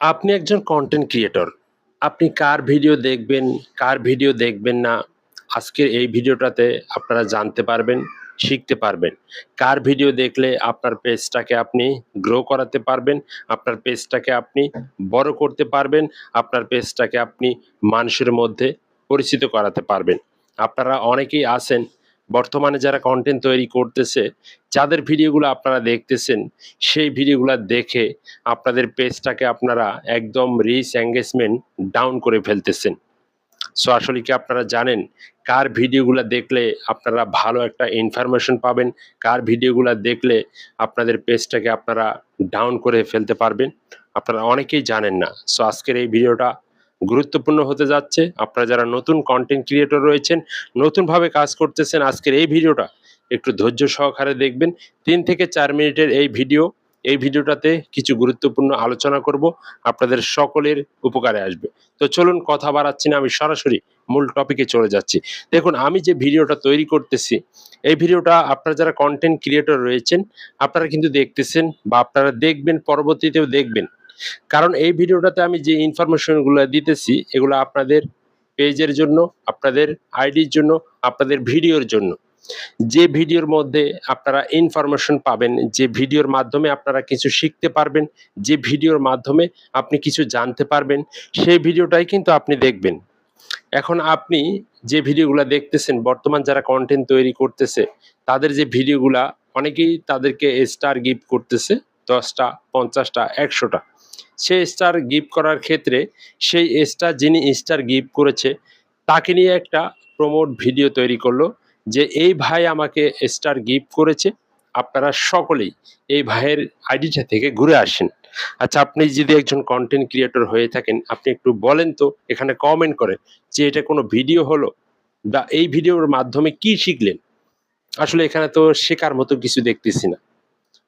আপনি একজন content creator. আপনি কার ভিডিও দেখবেন, কার ভিডিও দেখবেন না, আজকের এই ভিডিওটাতে আপনারা জানতে পারবেন, শিখতে পারবেন। কার ভিডিও দেখলে আপনার পেজটাকে আপনি গ্রো করাতে পারবেন, আপনার পেজটাকে আপনি বড় করতে পারবেন, আপনার পেজটাকে আপনি মানুষের মধ্যে পরিচিত করাতে পারবেন। আপনারা অনেকেই আছেন বর্তমানে যারা কনটেন্ট তৈরি করতেছে, যাদের ভিডিওগুলো আপনারা দেখতেছেন, সেই ভিডিওগুলা দেখে আপনাদের পেজটাকে আপনারা একদম রিচ এঙ্গেজমেন্ট ডাউন করে ফেলতেছেন। সো আসলে কি আপনারা জানেন কার ভিডিওগুলা দেখলে আপনারা ভালো একটা ইনফরমেশন পাবেন, কার ভিডিওগুলা দেখলে আপনাদের পেজটাকে আপনারা ডাউন করে ফেলতে পারবেন? আপনারা অনেকেই জানেন না। সো আজকের এই ভিডিওটা গুরুত্বপূর্ণ হতে যাচ্ছে। আপনারা যারা নতুন কনটেন্ট ক্রিয়েটর রয়েছেন, নতুনভাবে কাজ করতেছেন, আজকের এই ভিডিওটা একটু ধৈর্য সহকারে দেখবেন। ৩ থেকে ৪ মিনিটের এই ভিডিও। এই ভিডিওটাতে কিছু গুরুত্বপূর্ণ আলোচনা করব, আপনাদের সকলের উপকারে আসবে। তো চলুন কথা বাড়াচ্ছি না, আমি সরাসরি মূল টপিকে চলে যাচ্ছি। দেখুন, আমি যে ভিডিওটা তৈরি করতেছি, এই ভিডিওটা আপনারা যারা কনটেন্ট ক্রিয়েটর রয়েছেন, আপনারা কিন্তু দেখতেছেন বা আপনারা দেখবেন, পরবর্তীতেও দেখবেন। কারণ এই ভিডিওটাতে আমি যে ইনফরমেশনগুলো দিতেছি, এগুলো আপনাদের পেজের জন্য, আপনাদের আইডির জন্য, আপনাদের ভিডিওর জন্য। যে ভিডিওর মধ্যে আপনারা ইনফরমেশন পাবেন, যে ভিডিওর মাধ্যমে আপনারা কিছু শিখতে পারবেন, যে ভিডিওর মাধ্যমে আপনি কিছু জানতে পারবেন, সেই ভিডিওটাই কিন্তু আপনি দেখবেন। এখন আপনি যে ভিডিওগুলা দেখতেছেন, বর্তমান যারা কনটেন্ট তৈরি করতেছে, তাদের যে ভিডিওগুলা অনেকেই তাদেরকে স্টার গিফট করতেছে ১০ টা, ৫০ টা, ১০০ টা। সে স্টার গিফট করার ক্ষেত্রে সেই স্টার যিনি স্টার গিফট করেছে, তাকে নিয়ে একটা প্রমোট ভিডিও তৈরি করলো যে, "এই ভাই আমাকে স্টার গিফট করেছে। আপনারা সকলেই এই ভাইয়ের আইডিটা থেকে ঘুরে আসেন।" আচ্ছা, আপনি যদি একজন কনটেন্ট ক্রিয়েটর হয়ে থাকেন, আপনি একটু বলেন তো, এখানে কমেন্ট করেন যে এটা কোনো ভিডিও হলো? বা এই ভিডিওর মাধ্যমে কি শিখলেন? আসলে এখানে তো শেখার মতো কিছু দেখতেছি না।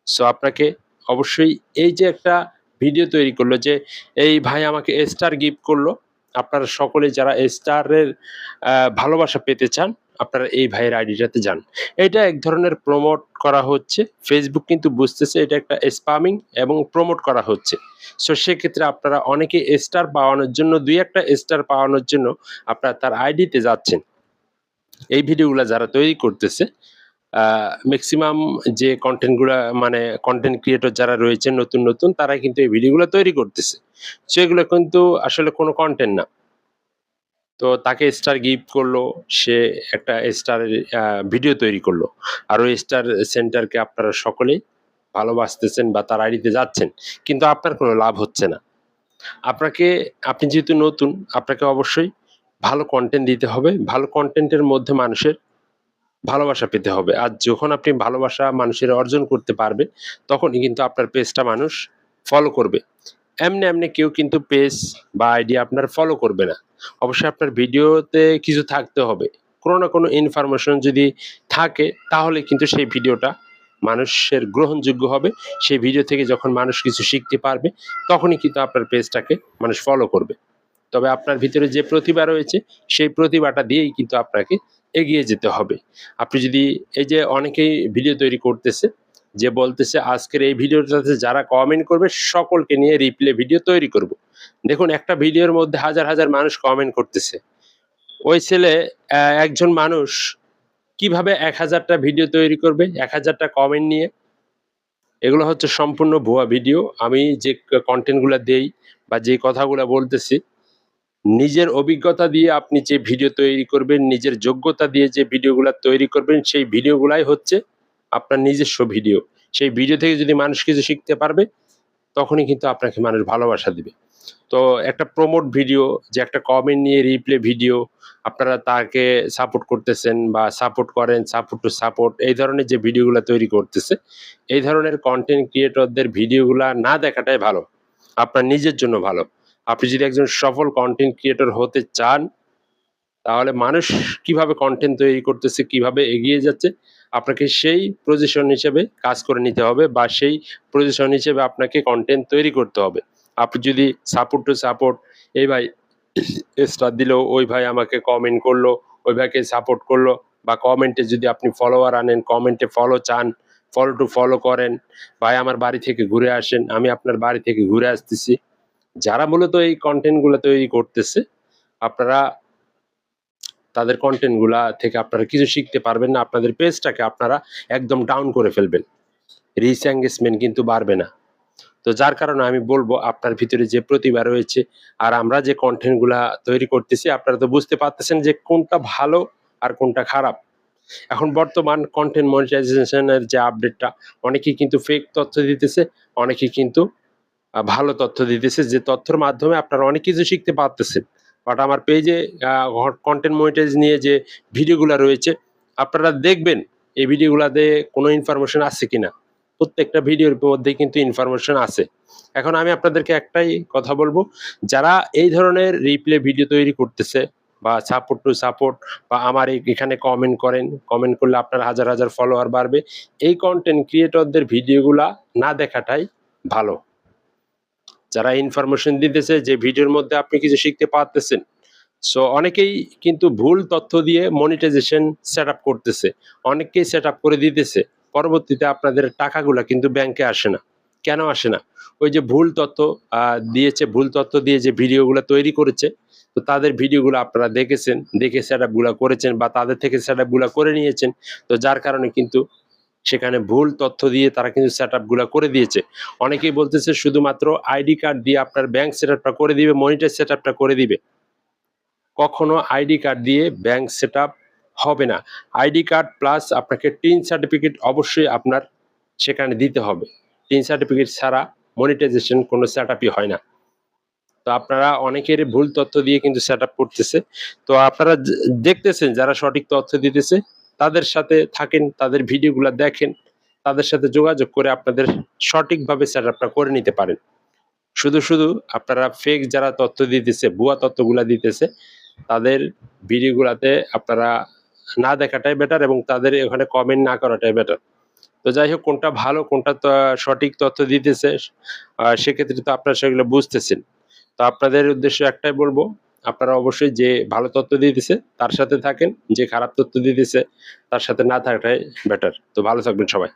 সো আপনাকে অবশ্যই এই যে একটা ভিডিও তৈরি করলো যে, "এই ভাই আমাকে স্টার গিফট করলো। আপনারা সকলে যারা স্টারের ভালোবাসা পেতে চান, আপনারা এই ভাইয়ের আইডিটাতে যান।" এটা এক ধরনের প্রমোট করা হচ্ছে। Facebook কিন্তু বুঝতেছে এটা একটা স্পামিং এবং প্রমোট করা হচ্ছে। সো সেক্ষেত্রে আপনারা অনেকে স্টার পাওয়ানোর জন্য ২-১ টা স্টার পাওয়ানোর জন্য আপনারা তার আইডিতে যাচ্ছেন। এই ভিডিওগুলা যারা তৈরি করতেছে, আ মেক্সিমাম যে কনটেন্ট গুলা মানে কনটেন্ট ক্রিয়েটর যারা রয়েছেন নতুন, তারা কিন্তু এই ভিডিওগুলা তৈরি করতেছে। সো এগুলো কিন্তু আসলে কোনো কনটেন্ট না। তো তাকে স্টার গিফট করলো, সে একটা স্টারের ভিডিও তৈরি করলো। আর ওই স্টার সেন্টারকে আপনারা সকলেই ভালোবাসতেছেন বা তার আইডিতে যাচ্ছেন। কিন্তু আপনার কোনো লাভ হচ্ছে না। আপনাকে আপনি যেহেতু নতুন, আপনাকে অবশ্যই ভালো কনটেন্ট দিতে হবে। ভালো কনটেন্টের মধ্যে মানুষের ভালোবাসা পেতে হবে। আর যখন আপনি ভালোবাসা মানুষের অর্জন করতে পারবেন, তখনই কিন্তু আপনার পেজটা মানুষ ফলো করবে। এমনি কেউ কিন্তু পেজ বা আইডি আপনার ফলো করবে না। অবশ্যই আপনার ভিডিওতে কিছু থাকতে হবে। কোনো না কোনো ইনফরমেশন যদি থাকে, তাহলে কিন্তু সেই ভিডিওটা মানুষের গ্রহণযোগ্য হবে। সেই ভিডিও থেকে যখন মানুষ কিছু শিখতে পারবে, তখনই কিন্তু আপনার পেজটাকে মানুষ ফলো করবে। তবে আপনার ভিতরে যে প্রতিভা রয়েছে, সেই প্রতিভাটা দিয়েই কিন্তু আপনাকে এগিয়ে যেতে হবে। আপনি যদি এই যে অনেকেই ভিডিও তৈরি করতেছে, যে বলতেছে আজকের এই ভিডিওটাতে যারা কমেন্ট করবে সকলকে নিয়ে রিপ্লে ভিডিও তৈরি করব। দেখুন, একটা ভিডিওর মধ্যে হাজার মানুষ কমেন্ট করতেছে। ওই ছেলে একজন মানুষ কিভাবে ১,০০০ টা ভিডিও তৈরি করবে ১,০০০ টা কমেন্ট নিয়ে? এগুলো হচ্ছে সম্পূর্ণ ভুয়া ভিডিও। আমি যে কনটেন্ট গুলা দেই বা যে কথাগুলা বলতেছি, নিজের অভিজ্ঞতা দিয়ে আপনি যে ভিডিও তৈরি করবেন, নিজের যোগ্যতা দিয়ে যে ভিডিওগুলা তৈরি করবেন, সেই ভিডিওগুলাই হচ্ছে আপনার নিজস্ব ভিডিও। সেই ভিডিও থেকে যদি মানুষ কিছু শিখতে পারবে, তখনই কিন্তু আপনাকে মানুষ ভালোবাসা দিবে। তো একটা প্রমোট ভিডিও, যে একটা কমেন্ট নিয়ে রিপ্লে ভিডিও, আপনারা তাকে সাপোর্ট করতেছেন বা সাপোর্ট করেন, সাপোর্ট টু সাপোর্ট, এই ধরনের যে ভিডিওগুলা তৈরি করতেছে, এই ধরনের কনটেন্ট ক্রিয়েটরদের ভিডিওগুলা না দেখাটাই ভালো। আপনার নিজের জন্য ভালো। আপনি যদি একজন সফল কনটেন্ট ক্রিয়েটর হতে চান, তাহলে মানুষ কিভাবে কনটেন্ট তৈরি করতেছে, কিভাবে এগিয়ে যাচ্ছে, আপনাকে সেই পজিশন হিসেবে কাজ করে নিতে হবে বা সেই পজিশন হিসেবে আপনাকে কনটেন্ট তৈরি করতে হবে। আপনি যদি সাপোর্ট টু সাপোর্ট, এই ভাই স্টার দিলো, ওই ভাই আমাকে কমেন্ট করলো, ওই ভাইকে সাপোর্ট করলো, বা কমেন্টে যদি আপনি ফলোয়ার আনেন, কমেন্টে ফলো চান, ফলো টু ফলো করেন, ভাই আমার বাড়ি থেকে ঘুরে আসেন, আমি আপনার বাড়ি থেকে ঘুরে আসতেছি। যারা মূলত এই কনটেন্টগুলো তৈরি করতেছে, আপনারা তাদের কনটেন্টগুলা থেকে আপনারা কিছু শিখতে পারবেন না। আপনাদের পেজটাকে আপনারা একদম ডাউন করে ফেলবেন। রিচ এনগেজমেন্ট কিন্তু বাড়বে না। তো যার কারণে আমি বলব আপনার ভিতরে যে প্রতিভা রয়েছে আর আমরা যে কনটেন্টগুলা তৈরি করতেছি আপনারা তো বুঝতে পারতেছেন যে কোনটা ভালো আর কোনটা খারাপ। এখন বর্তমান কনটেন্ট মনিটাইজেশনের যে আপডেটটা অনেকেই কিন্তু ফেক তথ্য দিতেছে, অনেকেই কিন্তু ভালো তথ্য দিতেছে যে তথ্যের মাধ্যমে আপনারা অনেক কিছু শিখতে পারতেছেন। বাট আমার পেজে কনটেন্ট মনিটাইজ নিয়ে যে ভিডিওগুলা রয়েছে আপনারা দেখবেন এই ভিডিওগুলাতে কোনো ইনফরমেশন আছে কিনা। প্রত্যেকটা ভিডিওর মধ্যেই কিন্তু ইনফরমেশন আছে। এখন আমি আপনাদেরকে একটাই কথা বলবো, যারা এই ধরনের রিপ্লে ভিডিও তৈরি করতেছে বা সাপোর্ট টু সাপোর্ট বা আমার এখানে কমেন্ট করেন, কমেন্ট করলে আপনার হাজার হাজার ফলোয়ার বাড়বে। এই কনটেন্ট ক্রিয়েটরদের ভিডিওগুলা না দেখাটাই ভালো। যারা ইনফরমেশন দিতেছে যে ভিডিওর মধ্যে আপনি কিছু শিখতে পারতেছেন। সো অনেকেই কিন্তু ভুল তথ্য দিয়ে মনিটাইজেশন সেটআপ করতেছে। অনেককেই সেটআপ করে দিতেছে। পরবর্তীতে আপনাদের টাকাগুলা কিন্তু ব্যাংকে আসে না। কেন আসে না? ওই যে ভুল তথ্য দিয়েছে, ভুল তথ্য দিয়ে যে ভিডিওগুলা তৈরি করেছে, তো তাদের ভিডিওগুলো আপনারা দেখেছেন, দেখে সেটআপ গুলা করেছেন বা তাদের থেকে সেটআপ গুলা করে নিয়েছেন। তো যার কারণে কিন্তু সেখানে ভুল তথ্য দিয়ে তারা কিন্তু সেটআপ গুলা করে দিয়েছে। অনেকেই বলতেছে শুধুমাত্র আইডি কার্ড দিয়ে আপনার ব্যাংক সেটআপটা করে দিবে, মনিটাইজ সেটআপটা করে দিবে। কখনো আইডি কার্ড দিয়ে ব্যাংক সেটআপ হবে না। আইডি কার্ড প্লাস আপনাকে টিন সার্টিফিকেট অবশ্যই আপনার সেখানে দিতে হবে। টিন সার্টিফিকেট ছাড়া মনিটাইজেশন কোনো সেটআপই হয় না। তো আপনারা অনেকের ভুল তথ্য দিয়ে কিন্তু সেটআপ করতেছে। তো আপনারা দেখতেছেন যারা সঠিক তথ্য দিতেছে তাদের সাথে থাকেন, তাদের ভিডিওগুলা দেখেন, তাদের সাথে যোগাযোগ করে আপনাদের সঠিকভাবে সেটআপটা করে নিতে পারেন। শুধু আপনারা ফেক যারা তথ্য দিতেছে, ভুয়া তথ্যগুলা দিতেছে, তাদের ভিডিওগুলাতে আপনারা না দেখাটাই বেটার এবং তাদের ওখানে কমেন্ট না করাটাই বেটার। তো যাই হোক কোনটা ভালো কোনটা সঠিক তথ্য দিতেছে সেক্ষেত্রে তো আপনারা সেগুলো বুঝতেছেন। তো আপনাদের উদ্দেশ্যে একটাই বলবো, আপনারা অবশ্যই যে ভালো তথ্য দিতেছে তার সাথে থাকেন, যে খারাপ তথ্য দিতেছে তার সাথে না থাকাটাই বেটার। তো ভালো থাকবেন সবাই।